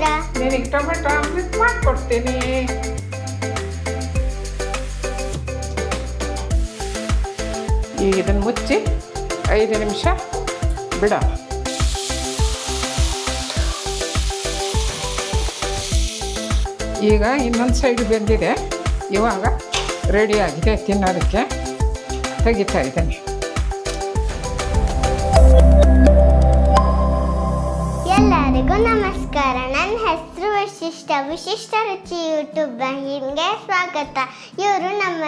ಮಾಡ್ಕೊಡ್ತೀರಾ? ನಿನಗೆ tomato omelette ಮಾಡಿಕೊಡ್ತೀನಿ. ಈಗ ಇದನ್ನು ಮುಚ್ಚಿ 5 ನಿಮಿಷ ಬಿಡ. ಈಗ ಇನ್ನೊಂದು ಸೈಡ್ ಬೆಂದಿದೆ. ಇವಾಗ ರೆಡಿಯಾಗಿದೆ ತಿನ್ನೋದಕ್ಕೆ. ತೆಗಿತಾ ಇದ್ದೇನೆ. ಎಲ್ಲರಿಗೂ ನಮಸ್ಕಾರ. ನನ್ನ ಹೆಸರು ವಿಶಿಷ್ಟ ರುಚಿ ಯೂಟ್ಯೂಬ್ ವಾಹಿನಿಗೆ ಸ್ವಾಗತ. ಇವರು ನಮ್ಮ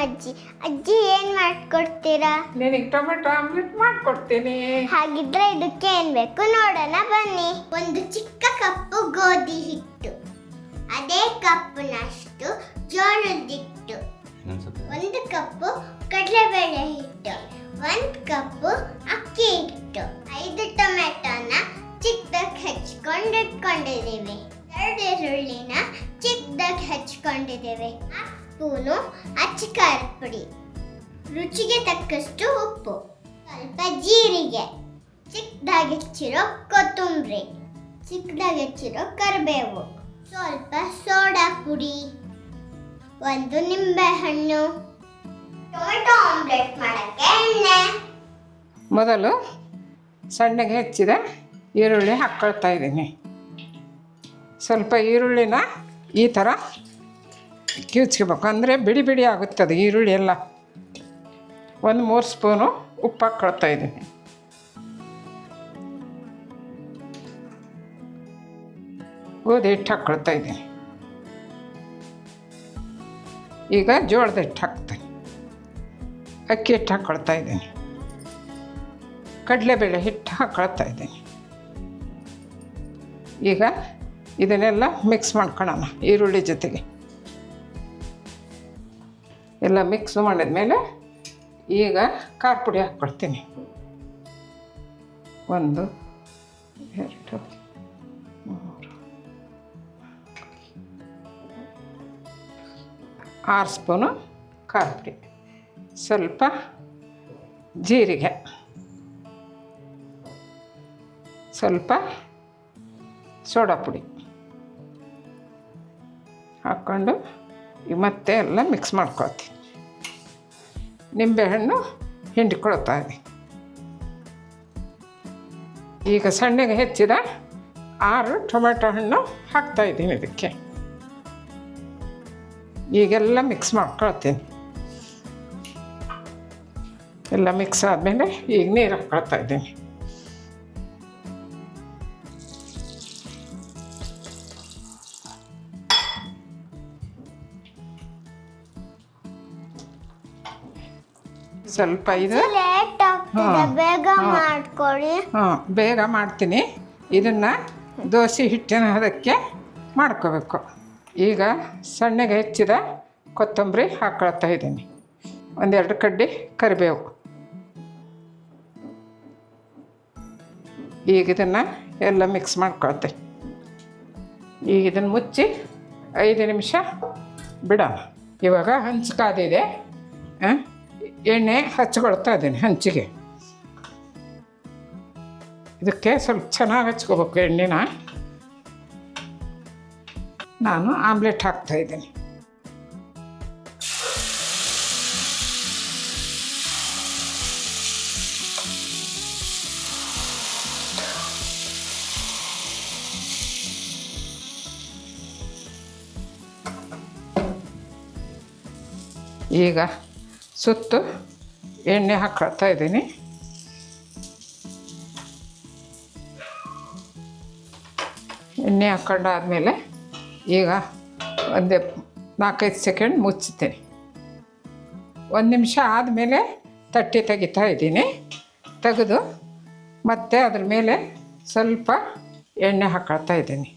ಅಜ್ಜಿ ಏನು ಮಾಡ್ಕೊಡ್ತೀರಾ? ನಿನಗೆ ಟೊಮೆಟೊ ಆಮ್ಲೆಟ್ ಮಾಡಿಕೊಡ್ತೀನಿ. ಹಾಗಿದ್ರೆ ಇದಕ್ಕೆ ಏನು ಬೇಕು ನೋಡೋಣ ಬನ್ನಿ. ಒಂದು ಚಿಕ್ಕ ಕಪ್ಪು ಗೋಧಿ ಹಿಟ್ಟು, ಅದೇ ಕಪ್ಪಿನಷ್ಟು ಜೋಳದ ಹಿಟ್ಟು, 1 ಕಪ್ಪು ಕಡಲೆಬೇಳೆ ಹಿಟ್ಟು, 1 ಕಪ್ಪು ಅಕ್ಕಿ ಹಿಟ್ಟು, 5 ಟೊಮೆಟೊನ ಚಿಕ್ಕದಾಗಿ ಹೆಚ್ಚಿಕೊಂಡು ಇಟ್ಕೊಂಡಿದ್ದೀವಿ, 2 ಈರುಳ್ಳಿನ ಚಿಕ್ಕದಾಗಿ ಹೆಚ್ಚಿಕೊಂಡಿದ್ದೀವಿ, 1 ಸ್ಪೂನು ಅಚ್ಚ ಖಾರದ ಪುಡಿ, ರುಚಿಗೆ ತಕ್ಕಷ್ಟು ಉಪ್ಪು, ಸ್ವಲ್ಪ ಜೀರಿಗೆ, ಚಿಕ್ಕದಾಗಿ ಹೆಚ್ಚಿರೋ ಕೊತ್ತಂಬರಿ, ಚಿಕ್ಕದಾಗಿ ಹೆಚ್ಚಿರೋ ಕರಿಬೇವು, ಸ್ವಲ್ಪ ಸೋಡಾ ಪುಡಿ, 1 ನಿಂಬೆಹಣ್ಣು. ಟೊಮೆಟೊ ಆಮ್ಲೆಟ್ ಮಾಡೋಕ್ಕೆ ಎಣ್ಣೆ. ಮೊದಲು ಸಣ್ಣಗೆ ಹೆಚ್ಚಿದ ಈರುಳ್ಳಿ ಹಾಕ್ಕೊಳ್ತಾ ಇದ್ದೀನಿ. ಸ್ವಲ್ಪ ಈರುಳ್ಳಿನ ಈ ಥರ ಕಿವುಚ್ಕೋಬೇಕು, ಅಂದರೆ ಬಿಡಿ ಬಿಡಿ ಆಗುತ್ತದೆ ಈರುಳ್ಳಿ ಎಲ್ಲ. 3 ಸ್ಪೂನು ಉಪ್ಪು ಹಾಕ್ಕೊಳ್ತಾ ಇದ್ದೀನಿ. ಗೋಧಿ ಹಿಟ್ಟು ಹಾಕ್ಕೊಳ್ತಾ ಇದ್ದೀನಿ. ಈಗ ಜೋಳದ ಹಿಟ್ಟು ಹಾಕ್ತೀನಿ. ಅಕ್ಕಿ ಹಿಟ್ಟು ಹಾಕ್ಕೊಳ್ತಾ ಇದ್ದೀನಿ. ಕಡಲೆಬೇಳೆ ಹಿಟ್ಟು ಹಾಕ್ಕೊಳ್ತಾ ಇದ್ದೀನಿ. ಈಗ ಇದನ್ನೆಲ್ಲ ಮಿಕ್ಸ್ ಮಾಡ್ಕೊಳ್ಳೋಣ ಈರುಳ್ಳಿ ಜೊತೆಗೆ. ಎಲ್ಲ ಮಿಕ್ಸ್ ಮಾಡಿದ್ಮೇಲೆ ಈಗ ಖಾರ ಪುಡಿ ಹಾಕ್ಕೊಳ್ತೀನಿ. 1 2 3 6 ಸ್ಪೂನು ಖಾರ ಪುಡಿ, ಸ್ವಲ್ಪ ಜೀರಿಗೆ, ಸ್ವಲ್ಪ ಸೋಡಾ ಪುಡಿ ಹಾಕ್ಕೊಂಡು ಮತ್ತೆ ಎಲ್ಲ ಮಿಕ್ಸ್ ಮಾಡ್ಕೊಳ್ತೀನಿ. ನಿಂಬೆಹಣ್ಣು ಹಿಂಡಿಕೊಳ್ತಾ ಇದ್ದೀನಿ. ಈಗ ಸಣ್ಣಗೆ ಹೆಚ್ಚಿದ 6 ಟೊಮೆಟೊ ಹಣ್ಣು ಹಾಕ್ತಾಯಿದ್ದೀನಿ ಇದಕ್ಕೆ. ಈಗೆಲ್ಲ ಮಿಕ್ಸ್ ಮಾಡ್ಕೊಳ್ತೀನಿ. ಎಲ್ಲ ಮಿಕ್ಸ್ ಆದಮೇಲೆ ಈಗ ನೀರು ಹಾಕ್ಕೊಳ್ತಾ ಇದ್ದೀನಿ. ಸ್ವಲ್ಪ ಇದು ಲೇಟ್ ಆಗ್ತದೆ, ಬೇಗ ಮಾಡ್ಕೊಳ್ಳಿ. ಬೇಗ ಮಾಡ್ತೀನಿ. ಇದನ್ನು ದೋಸೆ ಹಿಟ್ಟಿನ ಅದಕ್ಕೆ ಮಾಡ್ಕೋಬೇಕು. ಈಗ ಸಣ್ಣಗೆ ಹೆಚ್ಚಿದ ಕೊತ್ತಂಬರಿ ಹಾಕ್ಕೊಳ್ತಾ ಇದ್ದೀನಿ. 1-2 ಕಡ್ಡಿ ಕರಿಬೇವು. ಈಗ ಇದನ್ನು ಎಲ್ಲ ಮಿಕ್ಸ್ ಮಾಡ್ಕೊಳ್ತೆ. ಈಗ ಇದನ್ನು ಮುಚ್ಚಿ 5 ನಿಮಿಷ ಬಿಡೋಣ. ಇವಾಗ ಹಂಚು ಕಾದಿದೆ. ಎಣ್ಣೆ ಹಚ್ಕೊಳ್ತಾ ಇದ್ದೀನಿ ಹಂಚಿಗೆ. ಇದಕ್ಕೆ ಸ್ವಲ್ಪ ಚೆನ್ನಾಗಿ ಹಚ್ಕೋಬೇಕು ಎಣ್ಣೆನ. ನಾನು ಆಮ್ಲೆಟ್ ಹಾಕ್ತಾ ಇದ್ದೀನಿ. ಈಗ ಸುತ್ತು ಎಣ್ಣೆ ಹಾಕ್ಕೊಳ್ತಾ ಇದ್ದೀನಿ. ಎಣ್ಣೆ ಹಾಕ್ಕೊಂಡಾದ್ಮೇಲೆ ಈಗ 4-5 ಸೆಕೆಂಡ್ ಮುಚ್ಚುತ್ತೇನೆ. 1 ನಿಮಿಷ ಆದಮೇಲೆ ತಟ್ಟೆ ತೆಗಿತಾ ಇದ್ದೀನಿ. ತೆಗೆದು ಮತ್ತೆ ಅದ್ರ ಮೇಲೆ ಸ್ವಲ್ಪ ಎಣ್ಣೆ ಹಾಕ್ಕೊಳ್ತಾ ಇದ್ದೀನಿ.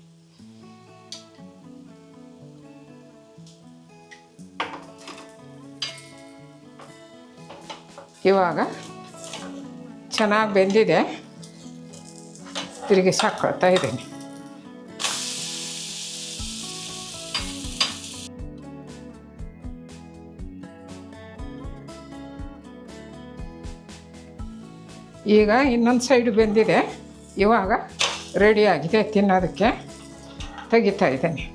ಇವಾಗ ಚೆನ್ನಾಗಿ ಬೆಂದಿದೆ. ತಿರುಗಿಸಿ ಹಾಕ್ಕೊಳ್ತಾ ಇದ್ದೀನಿ. ಈಗ ಇನ್ನೊಂದು ಸೈಡು ಬೆಂದಿದೆ. ಇವಾಗ ರೆಡಿಯಾಗಿದೆ ತಿನ್ನೋದಕ್ಕೆ. ತೆಗಿತಾ ಇದ್ದೀನಿ.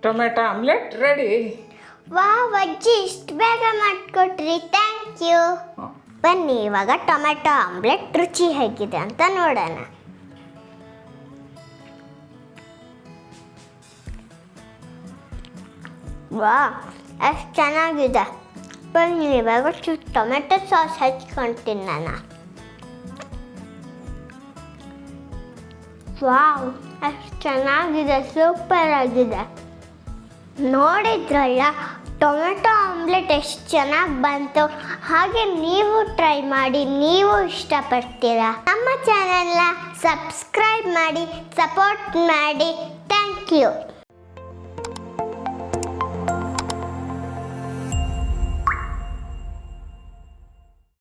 Tomato omelette ready. ಅಜ್ಜಿ ಇಷ್ಟು ಬೇಗ ಮಾಡಿಕೊಟ್ರಿ, ಥ್ಯಾಂಕ್ ಯು. ಬನ್ನಿ ಇವಾಗ ಟೊಮೆಟೊ ಆಮ್ಲೆಟ್ ರುಚಿ ಹೇಗಿದೆ ಅಂತ ನೋಡೋಣ. ಎಷ್ಟು ಚೆನ್ನಾಗಿದೆ. ಬನ್ನಿ ಇವಾಗ ಟೊಮೆಟೊ ಸಾಸ್ ಹಚ್ಕೊಂಡು ನಾನು. ಎಷ್ಟು ಚೆನ್ನಾಗಿದೆ, ಸೂಪರ್ ಆಗಿದೆ. ನೋಡಿದ್ರಲ್ಲ ಟೊಮೆಟೊ ಆಮ್ಲೆಟ್ ಎಷ್ಟು ಚೆನ್ನಾಗಿ ಬಂತು. ಹಾಗೆ ನೀವು ಟ್ರೈ ಮಾಡಿ, ನೀವು ಇಷ್ಟಪಡ್ತೀರಾ. ನಮ್ಮ ಚಾನೆಲ್ನ ಸಬ್ಸ್ಕ್ರೈಬ್ ಮಾಡಿ, ಸಪೋರ್ಟ್ ಮಾಡಿ. Thank you.